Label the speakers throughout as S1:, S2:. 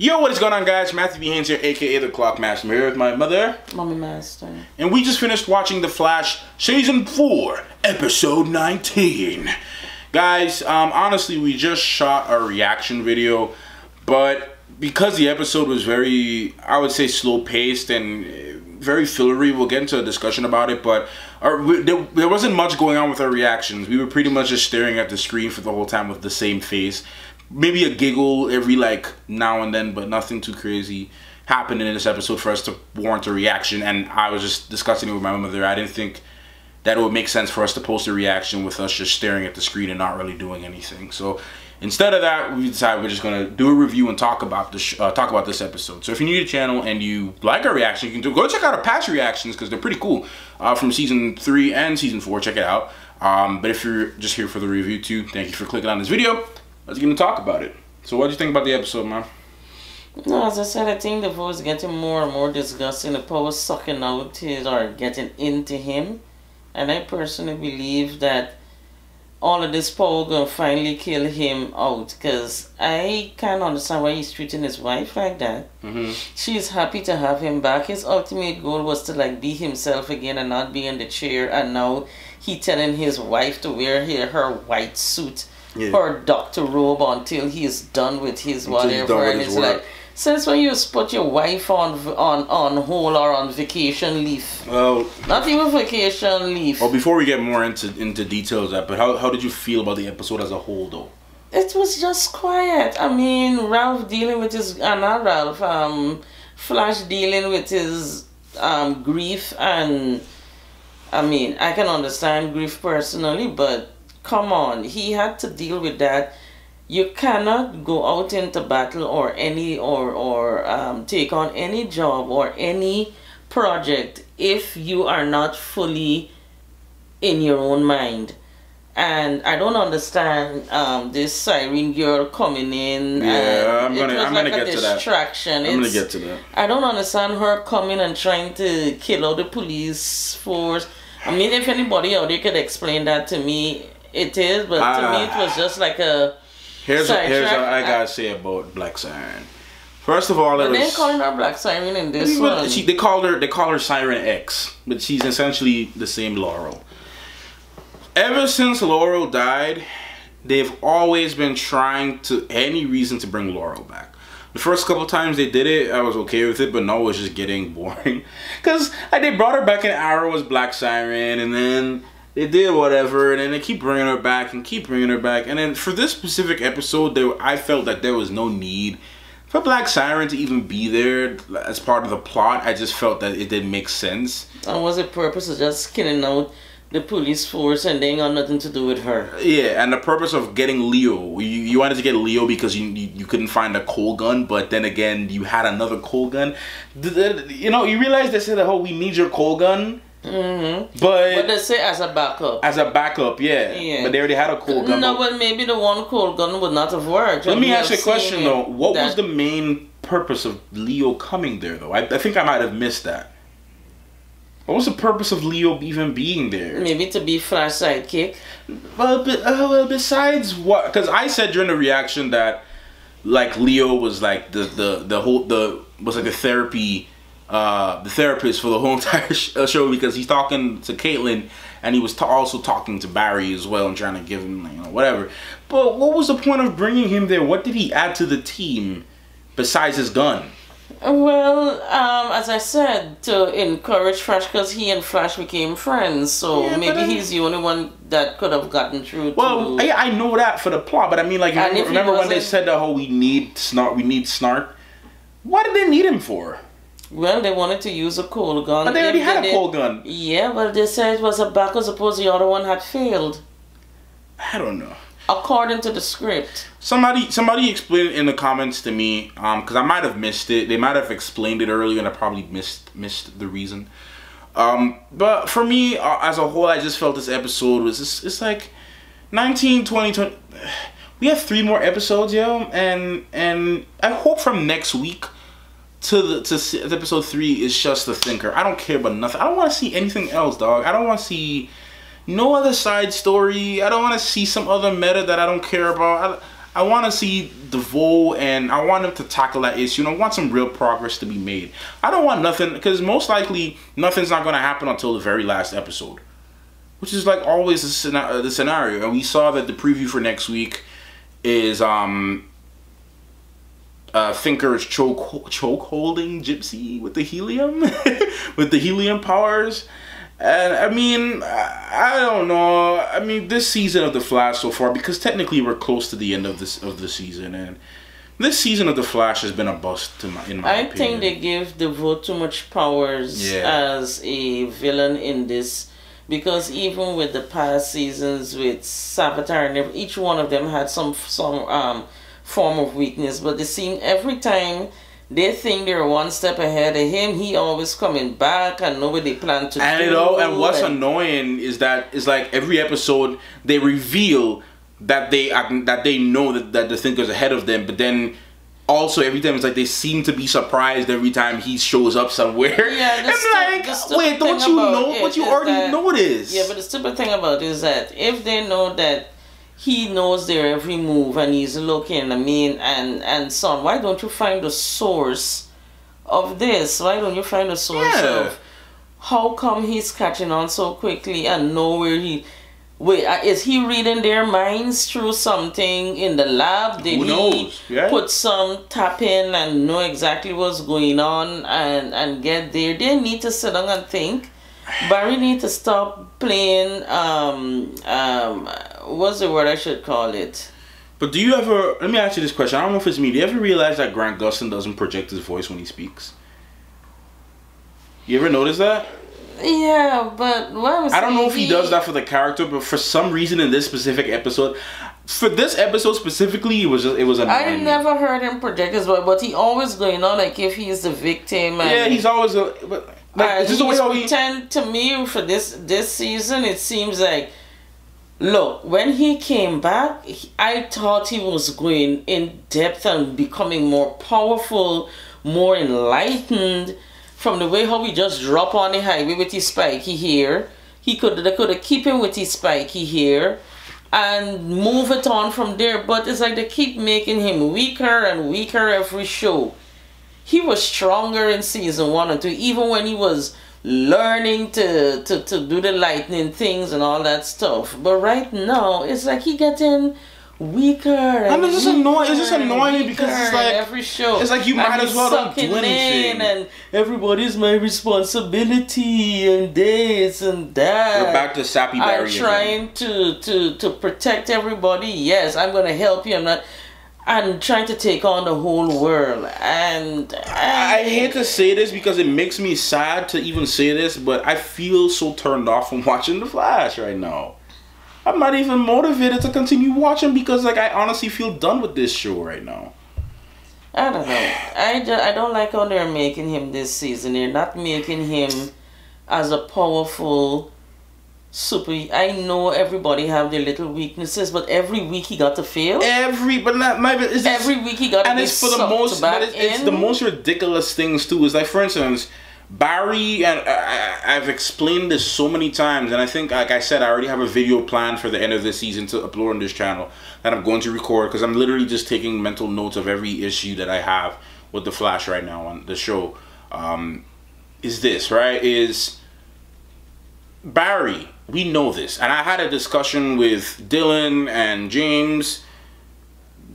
S1: Yo, what is going on, guys? Matthew B. Haynes here, aka the Clock Master. I'm here with my mother,
S2: Mommy Master.
S1: And we just finished watching The Flash Season 4, Episode 19. Guys, honestly, we just shot a reaction video, but because the episode was very, I would say, slow-paced and very fillery, we'll get into a discussion about it, but there wasn't much going on with our reactions. We were pretty much just staring at the screen for the whole time with the same face. Maybe a giggle every now and then, but nothing too crazy happened in this episode for us to warrant a reaction. And I was just discussing it with my mother. I didn't think that it would make sense for us to post a reaction with us just staring at the screen and not really doing anything. So instead of that, we decided we're just gonna do a review and talk about this episode. So if you're new to the channel and you like our reaction, you can go check out our past reactions because they're pretty cool from season 3 and season 4. Check it out. But if you're just here for the review too, thank you for clicking on this video. Let's get to talk about it. So what do you think about the episode, man?
S2: No, as I said, I think the voice getting more and more disgusting. The power sucking out his or getting into him. And I personally believe that all of this power gonna finally kill him out. Because I can't understand why he's treating his wife like that. She's happy to have him back. His ultimate goal was to be himself again and not be in the chair. And now he telling his wife to wear her white suit. Yeah. Or doctor robe until he's done with his whatever, and it's like, since when you put your wife on hold or on vacation leave? Well, not even vacation leave.
S1: Well, before we get more into details of that, but how did you feel about the episode as a whole, though?
S2: It was just quiet. I mean, Ralph dealing with his not Ralph, Flash dealing with his grief, and I mean, I can understand grief personally, but come on, he had to deal with that. You cannot go out into battle or take on any job or any project if you are not fully in your own mind. And I don't understand this siren girl coming in.
S1: Yeah, I'm gonna get to that.
S2: Distraction.
S1: I'm gonna get to that.
S2: I don't understand her coming and trying to kill out the police force. I mean, if anybody out there could explain that to me, it is, but to me it was just like a.
S1: Here's what I gotta say about Black Siren. First of all,
S2: they're calling her Black Siren in this one.
S1: They call her Siren X, but she's essentially the same Laurel. Ever since Laurel died, they've always been trying to any reason to bring Laurel back. The first couple times they did it, I was okay with it, but no, it was just getting boring. Cause they brought her back in Arrow as Black Siren, and then they did whatever, and then they keep bringing her back and keep bringing her back. And then for this specific episode, I felt that there was no need for Black Siren to even be there as part of the plot. I just felt that it didn't make sense.
S2: And was the purpose of just killing out the police force and they ain't got nothing to do with her?
S1: Yeah, and the purpose of getting Leo, you wanted to get Leo because you couldn't find a cold gun, but then again, you had another cold gun. You know, you realize they said, oh, we need your cold gun. But
S2: they say as a backup.
S1: As a backup, yeah. But they already had a cold gun.
S2: No, but maybe the one cold gun would not have worked.
S1: Let me ask you a question though. What was the main purpose of Leo coming there though? I think I might have missed that. What was the purpose of Leo even being there?
S2: Maybe to be Flash sidekick.
S1: Well, besides what? Because I said during the reaction that Leo was the therapy. The therapist for the whole entire show, because he's talking to Caitlin and he was also talking to Barry as well and trying to give him, whatever. But what was the point of bringing him there? What did he add to the team besides his gun?
S2: Well, as I said, to encourage Flash, because he and Flash became friends, so yeah, maybe he's the only one that could have gotten through.
S1: Well, I know that for the plot, but I mean, remember when they said that, we need Snart? What did they need him for?
S2: Well, they wanted to use a cold gun.
S1: But they already had a cold gun.
S2: Yeah, but they said it was a backup. Suppose the other one had failed.
S1: I don't know.
S2: According to the script.
S1: Somebody explained it in the comments to me, because I might have missed it. They might have explained it earlier and I probably missed the reason. But for me, as a whole, I just felt this episode was, it's like 19, 20, 20. We have 3 more episodes, yo, and I hope from next week to episode 3 is just the thinker. I don't care about nothing. I don't want to see anything else, dog. I don't want to see no other side story. I don't want to see some other meta that I don't care about. I want to see DeVoe, and I want him to tackle that issue, and I want some real progress to be made. I don't want nothing, because most likely nothing's not going to happen until the very last episode, which is like always the scenario. And we saw that the preview for next week is Thinker's choke holding Gypsy with the helium, with the helium powers. And I mean, I don't know. I mean, this season of The Flash so far, because technically we're close to the end of the season, and this season of The Flash has been a bust in my opinion.
S2: I think they give DeVoe too much powers as a villain in this, because even with the past seasons with Savitar, and each one of them had some form of weakness, but they seem every time they think they're one step ahead of him, he always coming back, and nobody plan to.
S1: And what's annoying is that it's like every episode they reveal that they know that the Thinker's ahead of them, but then also every time it's like they seem to be surprised every time he shows up somewhere.
S2: Yeah,
S1: I'm like, wait, don't you know what you already noticed?
S2: Yeah, but the stupid thing about it is that if they know that he knows their every move and he's looking, I mean, and son, why don't you find the source of this? Why don't you find the source of how come he's catching on so quickly and know where he... Wait, is he reading their minds through something in the lab? Did
S1: Who knows?
S2: he put some tap in and know exactly what's going on and get there? They need to sit down and think. Barry need to stop playing what's the word I should call it?
S1: But do you ever, let me ask you this question, I don't know if it's me, do you ever realize that Grant Gustin doesn't project his voice when he speaks? You ever notice that?
S2: Yeah, but what
S1: I don't know if he does that for the character, but for some reason in this specific episode, for this episode specifically, it was annoying.
S2: I never heard him project his voice, but he always going on like if he's the victim. And
S1: yeah, he's always just the way how
S2: pretend to me for this season. It seems like, look, when he came back, I thought he was going in depth and becoming more powerful, more enlightened. From the way how he just drop on the highway with his spiky hair, they could have keep him with his spiky hair and move it on from there. But it's like they keep making him weaker and weaker every show. He was stronger in season 1 and 2, even when he was learning to do the lightning things and all that stuff. But right now, it's like he getting weaker and
S1: it's just annoying. It's just annoying because it's like
S2: every show.
S1: It's like you might as well don't do anything.
S2: And everybody's my responsibility and this and that.
S1: We're back to sappy Barry.
S2: I'm trying to protect everybody. Yes, I'm gonna help you. I'm trying to take on the whole world. And
S1: I hate to say this because it makes me sad to even say this, but I feel so turned off from watching The Flash right now. I'm not even motivated to continue watching because like I honestly feel done with this show right now.
S2: I don't know. I don't like how they're making him this season. They're not making him as a powerful super. I know everybody have their little weaknesses, but every week he got to fail. Every week he got to
S1: and it's for the most. It's the most ridiculous things too. Is like, for instance, Barry, and I've explained this so many times, and I think, like I said, I already have a video planned for the end of this season to upload on this channel that I'm going to record because I'm literally just taking mental notes of every issue that I have with The Flash right now on the show. Is this, right? Is Barry, we know this, and I had a discussion with Dylan and James.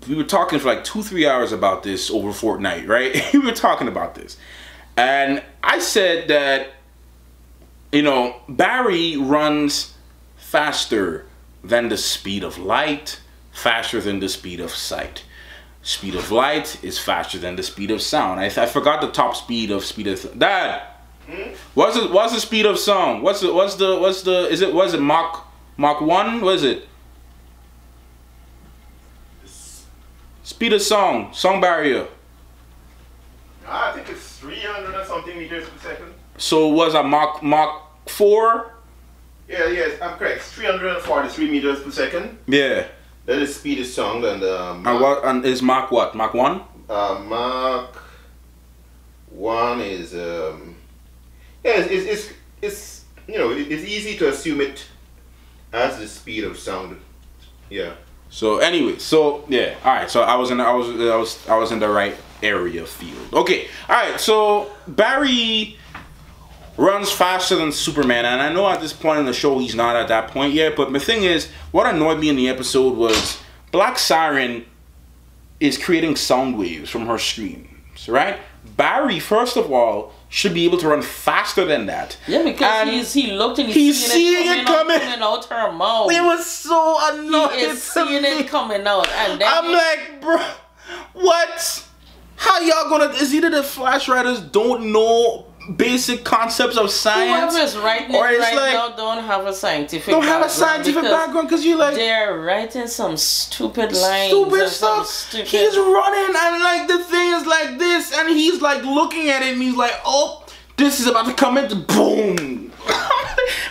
S1: We were talking for like 2-3 hours about this over Fortnite, right? We were talking about this. And I said that, you know, Barry runs faster than the speed of light, faster than the speed of sight. Speed of light is faster than the speed of sound. I forgot the top speed of Dad. What's the speed of sound? What's the Mach 1? What is it? Speed of song barrier.
S3: I think it's 300 or something meters per second.
S1: So was a Mach 4?
S3: Yeah, I'm correct. It's 343 meters per second.
S1: Yeah.
S3: That is speed of sound, and
S1: and is Mach what? Mach 1?
S3: Mach 1 is it's you know, it's easy to assume it as the speed of sound. Yeah.
S1: So anyway, so yeah, all right. So I was in the right area field. Okay, all right. So Barry runs faster than Superman, and I know at this point in the show he's not at that point yet. But the thing is, what annoyed me in the episode was Black Siren is creating sound waves from her screams, right? Barry, first of all, should be able to run faster than that.
S2: Yeah, because he looked and he's seeing it coming out her mouth.
S1: It was so annoying.
S2: He is seeing it coming out, and then
S1: I'm like, bro, what? How y'all gonna? Is either the Flash writers don't know basic concepts of science,
S2: whoever's writing it right now don't have a scientific background because
S1: you like
S2: they're writing some stupid lines,
S1: stupid stuff. He's running and like the thing is like this, and he's like looking at it and he's like, oh, this is about to come into boom.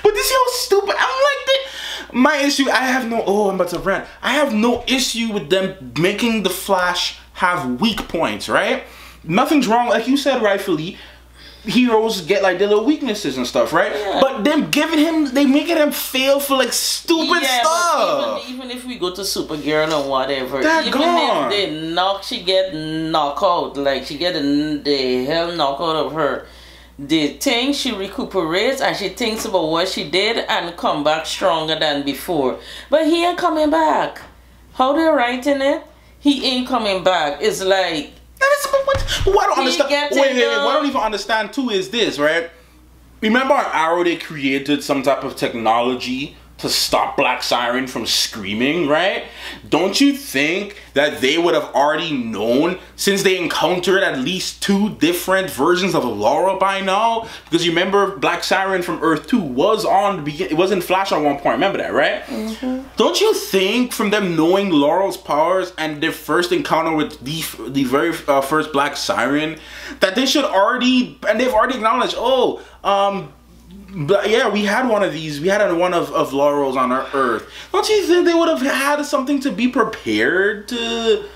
S1: But this is how stupid. I'm like, my issue. I'm about to rant. I have no issue with them making the Flash have weak points, right? Nothing's wrong, like you said rightfully. Heroes get like their little weaknesses and stuff, right? Yeah. But them making him fail for like stupid stuff.
S2: Even if we go to Supergirl or whatever, if she get knocked out, like she get the hell knocked out of her. The thing, she recuperates and she thinks about what she did and come back stronger than before. But he ain't coming back. How they're writing it, he ain't coming back. It's like.
S1: What I don't understand. Wait. What I don't even understand too is this, right? Remember on Arrow they created some type of technology to stop Black Siren from screaming, right? Don't you think that they would have already known since they encountered at least 2 different versions of Laura by now? Because you remember Black Siren from Earth 2 was it was in Flash at one point, remember that, right? Mm-hmm. Don't you think from them knowing Laurel's powers and their first encounter with the very first Black Siren that they should already, and they've already acknowledged, but yeah, we had one of these. We had one of Laurel's on our Earth. Don't you think they would have had something to be prepared to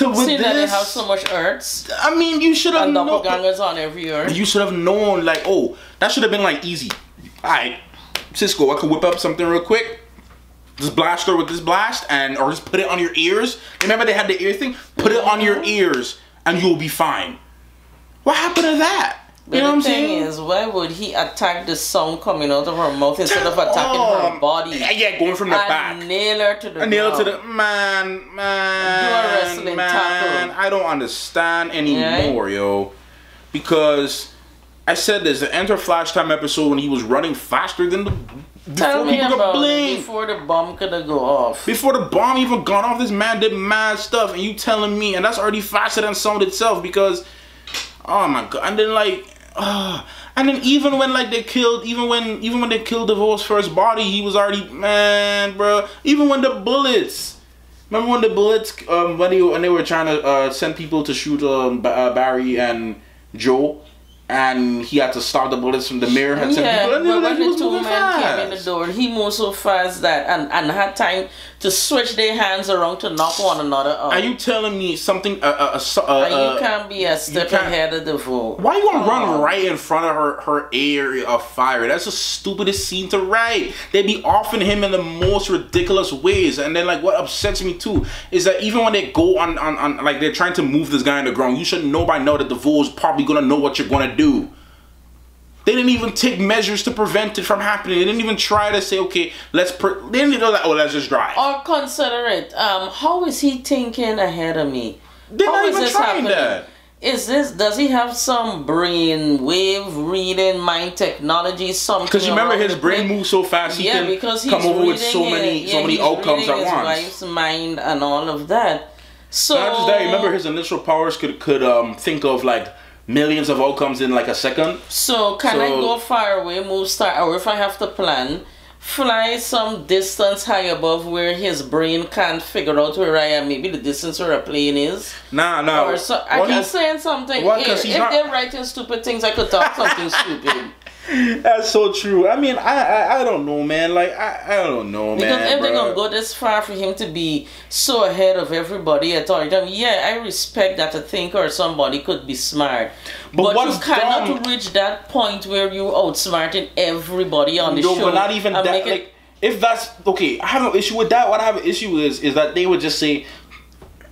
S1: with
S2: see
S1: this?
S2: That they have so much Earths.
S1: I mean, you should have known.
S2: Doppelgangers on every Earth.
S1: You should have known, like, oh, that should have been like easy. All right, Cisco, I could whip up something real quick. Just blast her with this blast, or just put it on your ears. Remember they had the ear thing? Put it on your ears, and you'll be fine. What happened to that?
S2: But the thing is, why would he attack the sound coming out of her mouth instead of attacking her body?
S1: Yeah, going from the back.
S2: Nail her to the ground.
S1: Nail to the man.
S2: Do a wrestling tackle.
S1: I don't understand anymore, yo. Because I said this, the Enter Flash Time episode when he was running faster than the
S2: Tell me about it before the bomb could have gone off.
S1: Before the bomb even gone off, this man did mad stuff, and you telling me, and that's already faster than sound itself because, oh my god, and then like. And then even when like they killed, even when they killed DeVoe's first body, he was already, man, bro. Even when the bullets, remember when the bullets, when they were trying to send people to shoot Barry and Joe, and he had to stop the bullets from the mirror. Had sent people, and
S2: when the 2 men came in the door, he moved so fast that and had time to switch their hands around to knock one another out.
S1: Are you telling me something?
S2: You can't be a step ahead of DeVoe.
S1: Why you gonna run right in front of her area of fire? That's the stupidest scene to write. They be offing him in the most ridiculous ways, and then like what upsets me too is that even when they go on like they're trying to move this guy on the ground, you should know by now that DeVoe is probably gonna know what you're gonna do. They didn't even take measures to prevent it from happening. They didn't even try to say, okay, they didn't even go like, oh, let's just drive.
S2: Or consider it. How is he thinking ahead of me?
S1: They're not even trying that.
S2: Does he have some brain wave reading, mind technology, something?
S1: Because you remember his brain moves so fast, he can come over with so many outcomes at once. His
S2: wife's mind and all of that. So
S1: not just that, remember his initial powers could think of like millions of outcomes in like a second.
S2: So can I go far away, or if I have to plan, fly some distance high above where his brain can't figure out where I am, maybe the distance where a plane is?
S1: Nah.
S2: Or so, I'm just saying something. If they're writing stupid things, I could talk something stupid.
S1: That's so true. I mean, I don't know, man. Like, I don't know, man.
S2: Because if they're going to go this far for him to be so ahead of everybody at all time, yeah, I respect that a thinker or somebody could be smart. But you cannot reach that point where you're outsmarting everybody on the show.
S1: But not even that. if that's okay, I have no issue with that. What I have an issue is that they would just say,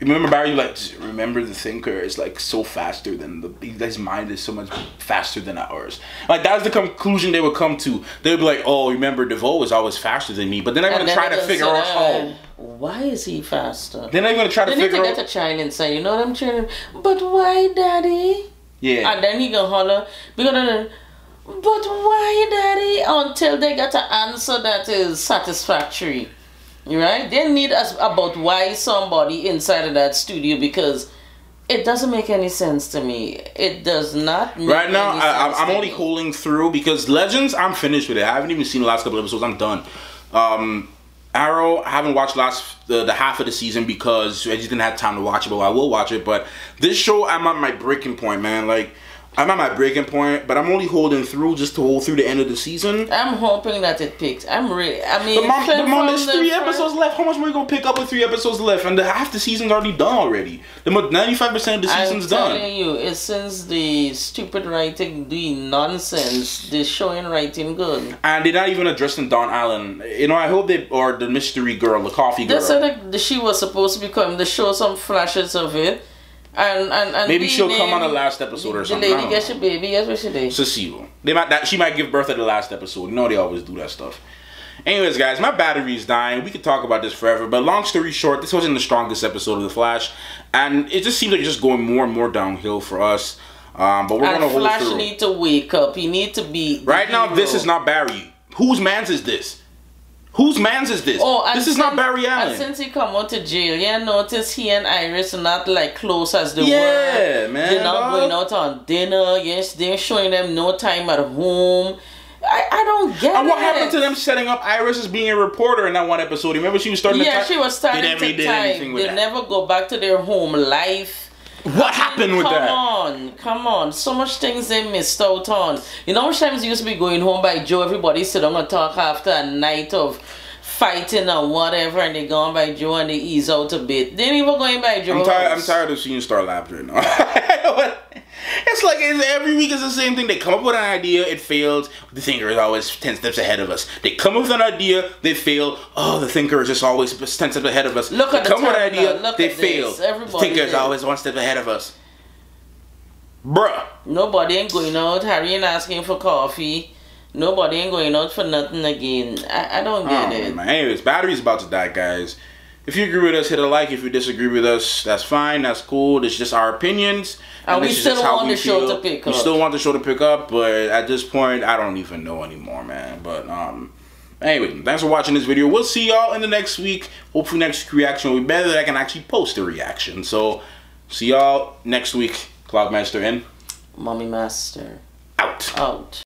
S1: remember Barry, like, remember the thinker is like so faster than his mind is so much faster than ours. Like that's the conclusion they would come to. They'd be like, oh, remember DeVoe is always faster than me, but then they're gonna try to figure out how.
S2: Why is he faster?
S1: Then they're gonna try to figure out.
S2: They need to get a child inside. You know what I'm saying? But why, Daddy?
S1: Yeah.
S2: And then he gonna holler, but why, Daddy? Until they get an answer that is satisfactory. Right? They need us about why somebody inside of that studio, because it doesn't make any sense to me. It does not make
S1: right now,
S2: any sense
S1: I'm only holding through because Legends, I'm finished with it. I haven't even seen the last couple episodes. I'm done. Arrow, I haven't watched the half of the season because I just didn't have time to watch it, but I will watch it. But this show, I'm at my breaking point, man. Like, I'm at my breaking point, but I'm only holding through just to hold through the end of the season.
S2: I'm hoping that it picks. I mean,
S1: Mom, there's 3 episodes left. How much more are you going to pick up with 3 episodes left? And half the season's already done already. 95% of the season's done.
S2: I'm telling you, it's since the stupid writing, the nonsense, the showing writing good.
S1: And they're not even addressing Dawn Allen. You know, I hope or the mystery girl, the coffee girl.
S2: They said that she was supposed to become, they show some flashes of it. And
S1: maybe she'll come on the last episode or something.
S2: The lady gets your baby. Guess what she did?
S1: Cecile. She might give birth at the last episode. You know they always do that stuff. Anyways, guys, my battery's dying. We could talk about this forever, but long story short, this wasn't the strongest episode of The Flash, and it just seems like it's just going more and more downhill for us. But we're gonna hold
S2: Flash
S1: through.
S2: Flash need to wake up. He need to be
S1: right now. This is not Barry. Whose man's is this? Whose man's is this?
S2: Oh,
S1: this is not Barry Allen.
S2: And since he come out to jail, notice he and Iris are not like close as they were.
S1: Yeah, man.
S2: They're not going out on dinner. Yes, they're showing them no time at home. I don't get it.
S1: And what happened to them setting up Iris as being a reporter in that one episode? Remember she was starting to type?
S2: Yeah, she was starting to type. They never go back to their home life.
S1: What happened with that?
S2: Come on. So much things they missed out on. You know how much times you used to be going home by Joe, everybody sit down and talk after a night of fighting or whatever, and they go on by Joe and they ease out a bit. They ain't even going by Joe.
S1: I'm tired of seeing Star Labs right now. It's like every week is the same thing. They come up with an idea, it fails. The thinker is always 10 steps ahead of us. They come up with an idea, they fail. Oh, the thinker is just always 10 steps ahead of us.
S2: Look
S1: they
S2: at
S1: come
S2: the
S1: with an idea, they fail.
S2: The
S1: thinker is always 1 step ahead of us. Bruh.
S2: Nobody ain't going out. Harry ain't asking for coffee. Nobody ain't going out for nothing again. I don't get it.
S1: Man. Anyways, battery's about to die, guys. If you agree with us, hit a like. If you disagree with us, that's fine. That's cool. It's just our opinions.
S2: And we still want the show to pick up.
S1: We still want the show to pick up, but at this point, I don't even know anymore, man. But anyway, thanks for watching this video. We'll see y'all in the next week. Hopefully next week reaction will be better that I can actually post a reaction. So, see y'all next week. Cloudmaster in.
S2: Mommy Master.
S1: Out.
S2: Out.